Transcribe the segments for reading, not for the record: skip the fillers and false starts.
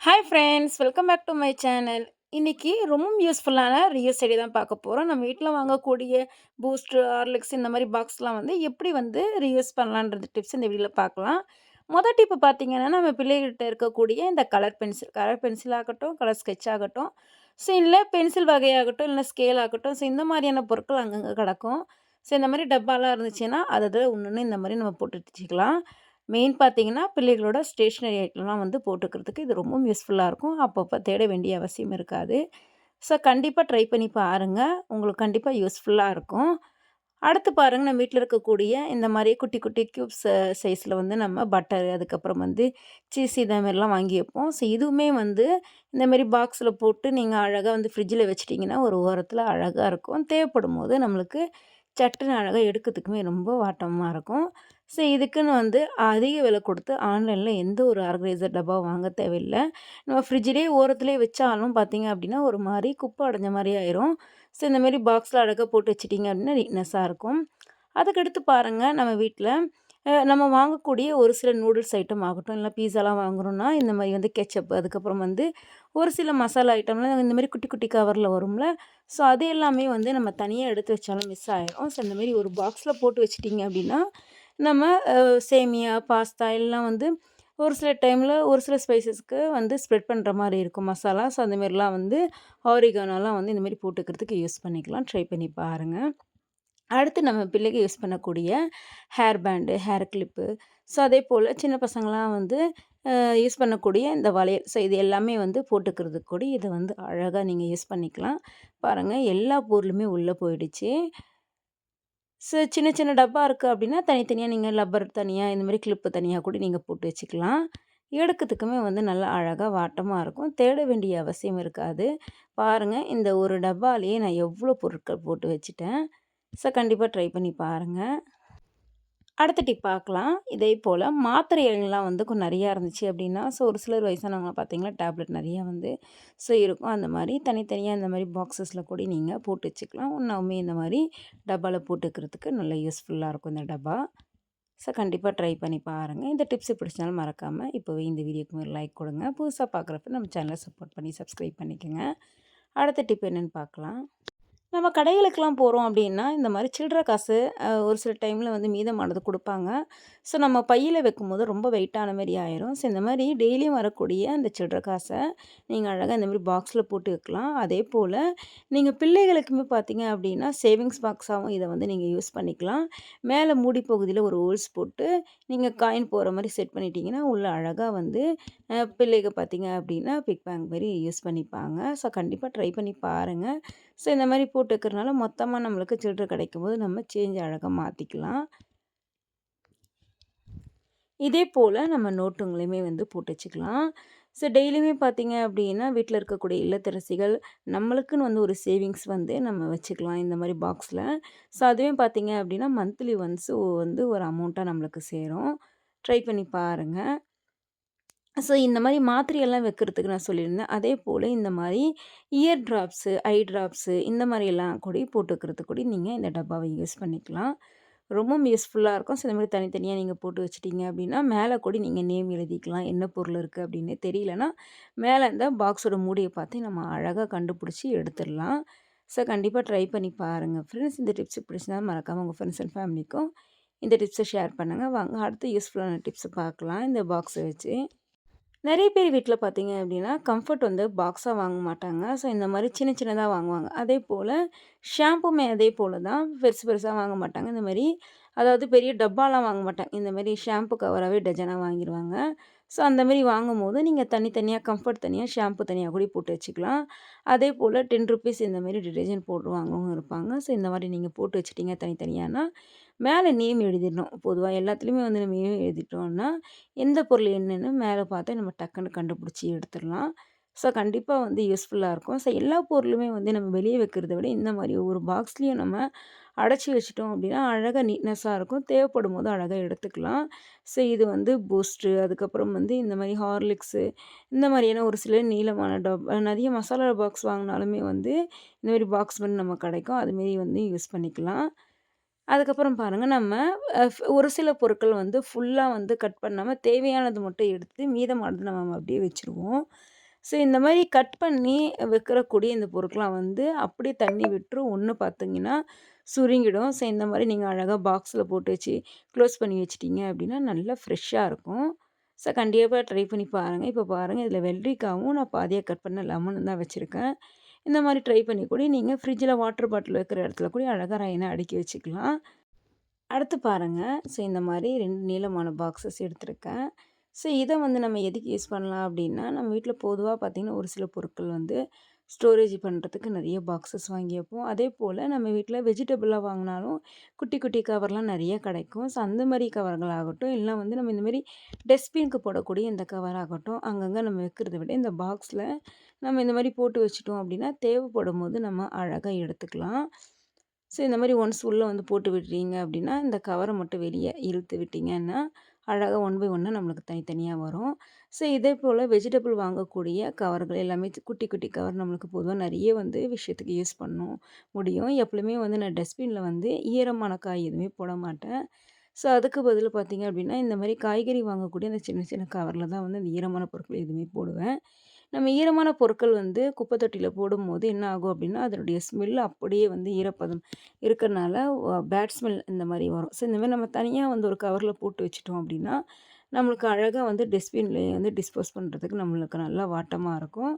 Hi friends, welcome back to my channel. இன்னைக்கு ரொம்ப யூஸ்ஃபுல்லான ரீயூஸ் ஐடி தான் பார்க்க போறோம். நம்ம வீட்ல வாங்கக்கூடிய பூஸ்ட், ஹார்லிக்ஸ் இந்த மாரி பாக்ஸ்லாம் வந்து எப்படி வந்து ரீயூஸ் பண்ணலான்றது டிப்ஸ் இந்த வீடியோல பார்க்கலாம். மொத டிப் பார்த்தீங்கன்னா, நம்ம பிள்ளைகள்ட்ட இருக்கக்கூடிய இந்த கலர் பென்சில் ஆகட்டும், கலர் ஸ்கெட்ச் ஆகட்டும், ஸோ இல்ல பென்சில் வகையாகட்டும், இல்ல ஸ்கேல் ஆகட்டும், ஸோ இந்த மாரியான பொருட்கள் அங்கங்க கெடக்கும். ஸோ இந்த மாரி டப்பாலாம் இருந்துச்சுன்னா, அது ஒண்ணொண்ணு இந்த மாரி நம்ம போட்டு வச்சுக்கலாம். மெயின் பார்த்தீங்கன்னா, பிள்ளைகளோட ஸ்டேஷனரி ஐட்டம்லாம் வந்து போட்டுக்கிறதுக்கு இது ரொம்பவும் யூஸ்ஃபுல்லா இருக்கும். அப்பப்போ தேட வேண்டிய அவசியம் இருக்காது. ஸோ கண்டிப்பா ட்ரை பண்ணி பாருங்க. உங்களுக்கு கண்டிப்பா யூஸ்ஃபுல்லா இருக்கும். அடுத்து பாருங்க, நம்ம வீட்ல இருக்கக்கூடிய இந்த மாரி குட்டி குட்டி கியூப்ஸ் சைஸ்ல வந்து நம்ம பட்டர், அதுக்கப்புறம் வந்து சீஸ் இத மாரிலாம் வாங்கி வைப்போம். ஸோ இதுவுமே வந்து இந்த மாரி பாக்ஸ்ல போட்டு நீங்க அழகா வந்து ஃப்ரிட்ஜில வச்சுட்டீங்கன்னா, ஒரு ஓரத்தில அழகா இருக்கும். தேவைப்படும்போது நம்மளுக்கு சட்டுன்னு அழகா எடுக்கிறதுக்குமே ரொம்ப வாட்டமா இருக்கும். ஸோ இதுக்குன்னு வந்து அதிக விலை கொடுத்து ஆன்லைன்ல எந்த ஒரு ஆர்கனைசர் டப்பாவும் வாங்க தேவையில்ல. நம்ம ஃப்ரிட்ஜிலேயே ஓரத்திலேயே வச்சாலும் பார்த்தீங்க அப்படின்னா, ஒரு மாரி குப்பை அடைஞ்ச மாரி ஆயிரும். ஸோ இந்த மாரி பாக்ஸ்ல அழகா போட்டு வச்சுட்டீங்க அப்படின்னா நீட்னஸா இருக்கும். அதுக்கடுத்து பாருங்க, நம்ம வீட்ல நம்ம வாங்கக்கூடிய ஒரு சில நூடுல்ஸ் ஐட்டம் ஆகட்டும், இல்ல பீஸாலாம் வாங்குறோம்னா, இந்த மாரி வந்து கெச்சப், அதுக்கப்புறம் வந்து ஒரு சில மசாலா ஐட்டம்லாம் இந்த மாரி குட்டி குட்டி கவர்ல வரும்ல. ஸோ அது எல்லாமே வந்து நம்ம தனியா எடுத்து வச்சாலும் மிஸ் ஆயிரும். ஸோ இந்த மாரி ஒரு பாக்ஸ்ல போட்டு வச்சுட்டீங்க அப்படின்னா, நம்ம சேமியா, பாஸ்தா எல்லாம் வந்து ஒரு சில டைம்ல ஒரு சில ஸ்பைசஸ்க்கு வந்து ஸ்ப்ரெட் பண்ற மாரி இருக்கும் மசாலா. ஸோ அந்த மாரிலாம் வந்து ஆரிகானோலாம் வந்து இந்த மாரி போட்டுக்கிறதுக்கு யூஸ் பண்ணிக்கலாம். ட்ரை பண்ணி பாருங்க. அடுத்து நம்ம பிள்ளைக்கு யூஸ் பண்ணக்கூடிய hair band, hair clip, so அதேபோல சின்ன பசங்கலாம் வந்து யூஸ் பண்ணக்கூடிய இந்த வளையல், ஸோ இது எல்லாமே வந்து போட்டுக்கிறதுக்கு கூட இத வந்து அழகா நீங்க யூஸ் பண்ணிக்கலாம். பாருங்க, எல்லா பொருளுமே உள்ள போயிடுச்சு. சின்ன சின்ன டப்பா இருக்கு அப்படின்னா, தனித்தனியா நீங்க லப்பர் தனியா, இந்த மாரி கிளிப்பு தனியா கூட நீங்க போட்டு வச்சுக்கலாம். எடுக்கத்துக்குமே வந்து நல்லா அழகா வாட்டமா இருக்கும். தேட வேண்டிய அவசியம் இருக்காது. பாருங்க, இந்த ஒரு டப்பாலயே நான் எவ்வளோ பொருட்கள் போட்டு வச்சுட்டேன். ஸோ கண்டிப்பா ட்ரை பண்ணி பாருங்க. அடுத்த டிப் பார்க்கலாம். இதே போல மாத்திரைகள்லாம் வந்து நெறையா இருந்துச்சு அப்படின்னா, ஸோ ஒரு சிலர் வயசானவங்க பார்த்தீங்கன்னா, டேப்லெட் நெறையா வந்து இருக்கும். அந்த மாரி தனித்தனியா இந்த மாரி பாக்ஸஸ்ல கூட நீங்க போட்டு வச்சுக்கலாம். ஒண்ணாவுமே இந்த மாரி டப்பால போட்டுக்கிறதுக்கு நல்ல யூஸ்ஃபுல்லா இருக்கும் இந்த டப்பா. ஸோ கண்டிப்பா ட்ரை பண்ணி பாருங்க. இந்த டிப்ஸ் பிடிச்சனாலும் மறக்காம இப்போவே இந்த வீடியோக்கு ஒரு லைக் குடுங்க. புதுசா பார்க்குறப்ப நம்ம சேனல சப்போர்ட் பண்ணி சப்ஸ்கிரைப் பண்ணிக்கங்க. அடுத்த டிப் என்னன்னு பார்க்கலாம். நம்ம கடைகளுக்கெல்லாம் போறோம் அப்படின்னா, இந்த மாரி சில்லற காசு ஒரு சில டைம்ல வந்து மீதமானது குடுப்பாங்க. ஸோ நம்ம பையில வைக்கும்போது ரொம்ப வெயிட்டான மாரி ஆயிரும். ஸோ இந்த மாரி டெய்லியும் வரக்கூடிய அந்த சில்லற காச நீங்க அழகா இந்த மாரி பாக்ஸ்ல போட்டு வைக்கலாம். அதேபோல நீங்க பிள்ளைகளுக்குமே பார்த்தீங்க அப்படின்னா, சேவிங்ஸ் பாக்ஸாவும் இத வந்து நீங்க யூஸ் பண்ணிக்கலாம். மேல மூடி பகுதியில ஒரு ஹோல்ஸ் போட்டு நீங்க காயின் போற மாரி செட் பண்ணிட்டீங்கன்னா, உள்ள அழகா வந்து பிள்ளைக பார்த்தீங்க அப்படின்னா, பிக் பேங் மாரி யூஸ் பண்ணிப்பாங்க. ஸோ கண்டிப்பா ட்ரை பண்ணி பாருங்க. ஸோ இந்த மாரி போட்டு வைக்கிறனால மொத்தமா நம்மளுக்கு சில்லற கிடைக்கும்போது நம்ம சேஞ்ச அழகா மாத்திக்கலாம். இதே போல நம்ம நோட்டுங்களையுமே வந்து போட்டு வச்சுக்கலாம். ஸோ டெய்லியுமே பார்த்தீங்க அப்படின்னா, வீட்ல இருக்கக்கூடிய இல்லத்தரசிகள் நம்மளுக்குன்னு வந்து ஒரு சேவிங்ஸ் வந்து நம்ம வச்சுக்கலாம் இந்த மாரி பாக்ஸ்ல. ஸோ அதுவே பார்த்தீங்க அப்படின்னா, மந்த்லி ஒன்ஸ் வந்து ஒரு அமௌண்ட்டா நம்மளுக்கு சேரும். ட்ரை பண்ணி பாருங்க. ஸோ இந்த மாரி மாத்திரையெல்லாம் வைக்கிறதுக்கு நான் சொல்லியிருந்தேன். அதேபோல இந்த மாரி இயர் ட்ராப்ஸு, ஐ ட்ராப்ஸு இந்த மாரியெல்லாம் கூட போட்டுக்கிறதுக்கு கூட நீங்க இந்த டப்பாவ யூஸ் பண்ணிக்கலாம். ரொம்பவும் யூஸ்ஃபுல்லா இருக்கும். ஸோ இந்த மாரி தனித்தனியா நீங்க போட்டு வச்சுட்டீங்க அப்படின்னா, மேல கூட நீங்க நேம் எழுதிக்கலாம். என்ன பொருள் இருக்கு அப்படின்னு தெரியலன்னா, மேல இந்த பாக்ஸோட மூடிய பார்த்து நம்ம அழகா கண்டுபிடிச்சு எடுத்துடலாம். ஸோ கண்டிப்பா ட்ரை பண்ணி பாருங்க ஃப்ரெண்ட்ஸ். இந்த டிப்ஸ் பிடிச்சிருந்தா மறக்காம உங்க ஃப்ரெண்ட்ஸ் அண்ட் ஃபேமிலிக்கும் இந்த டிப்ஸ ஷேர் பண்ணுங்க. வாங்க அடுத்த யூஸ்ஃபுல்லான டிப்ஸ பார்க்கலாம் இந்த பாக்ஸ வச்சு. நெறைய பேர் வீட்ல பார்த்தீங்க அப்டின்னா, கம்ஃபர்ட் வந்து பாக்ஸா வாங்க மாட்டாங்க. ஸோ இந்த மாரி சின்ன சின்னதா வாங்குவாங்க. அதேபோல ஷாம்புமே அதே போல தான் பெருசு பெருசா வாங்க மாட்டாங்க. இந்த மாரி அதாவது பெரிய டப்பாலாம் வாங்க மாட்டாங்க. இந்த மாரி ஷாம்பு கவராவே டஜனா வாங்கிருவாங்க. ஸோ அந்த மாரி வாங்கும்போது நீங்க தனித்தனியா கம்ஃபர்ட் தனியா, ஷாம்பு தனியா கூட போட்டு வச்சுக்கலாம். அதேபோல ₹10 இந்த மாரி டிடர்ஜென்ட் பவுடர் வாங்குறவங்க இருப்பாங்க. ஸோ இந்த மாரி நீங்க போட்டு வச்சுட்டீங்க தனித்தனியானா, மேல நேம் எழுதிடணும். பொதுவா எல்லாத்துலயுமே வந்து நம்ம நேம் எழுதிட்டோம்னா, எந்த பொருள் என்னன்னு மேல பார்த்தா நம்ம டக்குன்னு கண்டுபிடிச்சு எடுத்துடலாம். ஸோ கண்டிப்பா வந்து யூஸ்ஃபுல்லா இருக்கும். ஸோ எல்லா பொருளுமே வந்து நம்ம வெளிய வைக்கிறத விட, இந்த மாரி ஒரு பாக்ஸ்லயும் நம்ம அடைச்சு வச்சுட்டோம் அப்படின்னா, அழகா நீட்னஸா இருக்கும். தேவைப்படும்போது அழகா எடுத்துக்கலாம். ஸோ இது வந்து பூஸ்ட்டு, அதுக்கப்புறம் வந்து இந்த மாரி ஹார்லிக்ஸு, இந்த மாரியான ஒரு சில நீளமான நெறைய மசாலா பாக்ஸ் வாங்குனாலுமே வந்து, இந்த மாரி பாக்ஸ் வந்து நமக்கு கிடைக்கும். அதுமாரி வந்து யூஸ் பண்ணிக்கலாம். அதுக்கப்புறம் பாருங்க நம்ம ஒரு சில பொருட்கள் வந்து ஃபுல்லா வந்து கட் பண்ணாம தேவையானது மட்டும் எடுத்து மீதமானது நம்ம அப்படியே வச்சுருவோம். ஸோ இந்த மாரி கட் பண்ணி வைக்கிறக்கூடிய இந்த பொருட்கள்லாம் வந்து அப்படியே தண்ணி விட்டுரும். ஒண்ணு பார்த்தீங்கன்னா சுருங்கிடும். ஸோ இந்த மாரி நீங்க அழகா பாக்ஸ்ல போட்டு வச்சு க்ளோஸ் பண்ணி வச்சுட்டீங்க அப்படின்னா நல்லா ஃப்ரெஷ்ஷா இருக்கும். ஸோ கண்டிப்பா ட்ரை பண்ணி பாருங்க. இப்போ பாருங்க இதில வெள்ளரிக்காவும் நான் பாதியா கட் பண்ண லெமனும் தான் வச்சிருக்கேன். இந்த மாரி ட்ரை பண்ணி கூட நீங்க ஃப்ரிட்ஜில வாட்டர் பாட்டில் வைக்கிற இடத்துல கூட அழகா லைனா அடுக்கி வச்சுக்கலாம். அடுத்து பாருங்க. ஸோ இந்த மாரி 2 நீளமான பாக்ஸஸ் எடுத்திருக்கேன். ஸோ இத வந்து நம்ம எதுக்கு யூஸ் பண்ணலாம் அப்டின்னா, நம்ம வீட்ல பொதுவா பார்த்தீங்கன்னா, ஒரு சில பொருட்கள் வந்து ஸ்டோரேஜ் பண்ணுறதுக்கு நெறைய பாக்ஸஸ் வாங்கி வைப்போம். அதேபோல நம்ம வீட்ல வெஜிடபிள்லாம் வாங்குனாலும் குட்டி, குட்டி கவர்லாம் நெறைய கிடைக்கும். ஸோ அந்த மாரி கவர்கள் ஆகட்டும், இல்லனா வந்து நம்ம இந்த மாரி டஸ்ட்பினுக்கு போடக்கூடிய இந்த கவர் ஆகட்டும், அங்கங்க நம்ம வைக்கிறத விட இந்த பாக்ஸ்ல நம்ம இந்த மாரி போட்டு வச்சுட்டோம் அப்டின்னா, தேவைப்படும்போது நம்ம அழகா எடுத்துக்கலாம். ஸோ இந்த மாரி ஒன்ஸ் உள்ள வந்து போட்டு விட்றீங்க அப்டின்னா, இந்த கவர மட்டும் வெளிய இழுத்து விட்டீங்கன்னா, அழகா ஒன் பை ஒன்னா நம்மளுக்கு தனித்தனியா வரும். ஸோ இதே போல வெஜிடபிள் வாங்கக்கூடிய கவர்கள் எல்லாமே குட்டி, குட்டி கவர் நம்மளுக்கு பொதுவா நெறைய வந்து விஷயத்துக்கு யூஸ் முடியும். எப்பவுமே வந்து நான் டஸ்ட்பின்ல வந்து ஈரமான காய் எதுவுமே போட மாட்டேன். ஸோ அதுக்கு பதிலா பார்த்தீங்க அப்டின்னா, இந்த மாரி காய்கறி வாங்கக்கூடிய அந்த சின்ன, சின்ன கவர்ல தான் வந்து அந்த ஈரமான பொருட்கள் எதுவுமே போடுவேன். நம்ம ஈரமான பொருட்கள் வந்து குப்பை தொட்டியில போடும்போது என்ன ஆகும் அப்டின்னா, அதனுடைய ஸ்மெல் அப்படியே வந்து ஈரப்பதம் இருக்கறனால பேட் ஸ்மெல் இந்த மாரி வரும். ஸோ இந்த மாரி நம்ம தனியா வந்து ஒரு கவர்ல போட்டு வச்சுட்டோம் அப்டின்னா, நம்மளுக்கு அழகா வந்து டஸ்ட்பின்லேயே வந்து டிஸ்போஸ் பண்ணுறதுக்கு நம்மளுக்கு நல்லா வாட்டமா இருக்கும்.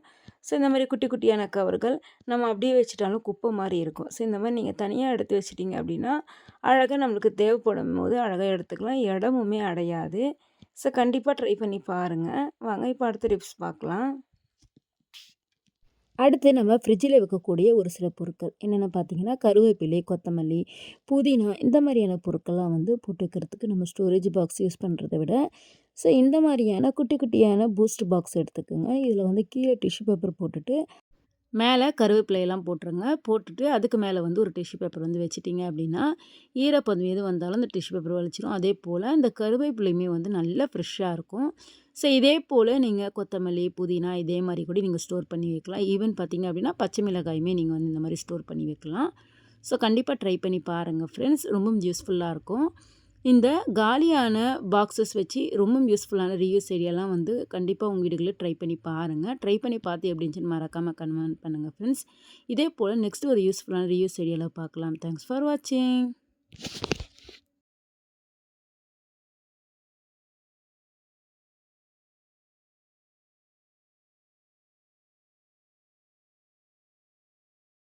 ஸோ இந்த மாரி குட்டி குட்டியான கவர்கள் நம்ம அப்படியே வச்சுட்டாலும் குப்பை மாரி இருக்கும். ஸோ இந்த மாரி நீங்க தனியா எடுத்து வச்சுட்டீங்க அப்டின்னா, அழகா நம்மளுக்கு தேவைப்படும்போது அழகா எடுத்துக்கலாம். இடமுமே அடையாது. ஸோ கண்டிப்பா ட்ரை பண்ணி பாருங்க. வாங்க இப்ப அடுத்த டிப்ஸ் பார்க்கலாம். அடுத்து நம்ம ஃப்ரிட்ஜில வைக்கக்கூடிய ஒரு சில பொருட்கள் என்னென்ன பார்த்தீங்கன்னா, கருவேப்பிலை, கொத்தமல்லி, புதினா இந்த மாதிரியான பொருட்கள்லாம் வந்து போட்டு வைக்கிறதுக்கு நம்ம ஸ்டோரேஜ் பாக்ஸ் யூஸ் பண்ணுறத விட, ஸோ இந்த மாதிரியான குட்டி குட்டியான பூஸ்ட் பாக்ஸ் எடுத்துக்கோங்க. இதில வந்து கீழே டிஷ்யூ பேப்பர் போட்டுட்டு மேலே கருவேப்பிலையெல்லாம் போட்டுருங்க. போட்டுட்டு அதுக்கு மேலே வந்து ஒரு டிஷ்யூ பேப்பர் வந்து வச்சுட்டீங்க அப்படின்னா, ஈரப்பதம் எது வந்தாலும் அந்த டிஷ்யூ பேப்பர் வலிச்சிரும். அதேபோல் இந்த கருவேப்பிலையுமே வந்து நல்லா ஃப்ரெஷ்ஷாக இருக்கும். ஸோ இதே போல் நீங்கள் கொத்தமல்லி, புதினா இதே மாரி கூட நீங்கள் ஸ்டோர் பண்ணி வைக்கலாம். ஈவன் பார்த்தீங்க அப்படின்னா, பச்சை மிளகாயுமே நீங்கள் வந்து இந்த மாரி ஸ்டோர் பண்ணி வைக்கலாம். ஸோ கண்டிப்பாக ட்ரை பண்ணி பாருங்கள் ஃப்ரெண்ட்ஸ். ரொம்பவும் யூஸ்ஃபுல்லாக இருக்கும். இந்த காலியான பாக்ஸஸ் வச்சு ரொம்ப யூஸ்ஃபுல்லான ரீயூஸ் ஐடியாலாம் வந்து கண்டிப்பாக உங்கள் வீடுகளில் ட்ரை பண்ணி பாருங்கள். ட்ரை பண்ணி பார்த்து எப்படி இருந்துச்சுன்னு மறக்காமல் கமெண்ட் பண்ணுங்கள் ஃப்ரெண்ட்ஸ். இதே போல் நெக்ஸ்ட் ஒரு யூஸ்ஃபுல்லான ரீயூஸ் ஐடியாவில் பார்க்கலாம். தேங்க்ஸ் ஃபார் வாட்சிங்.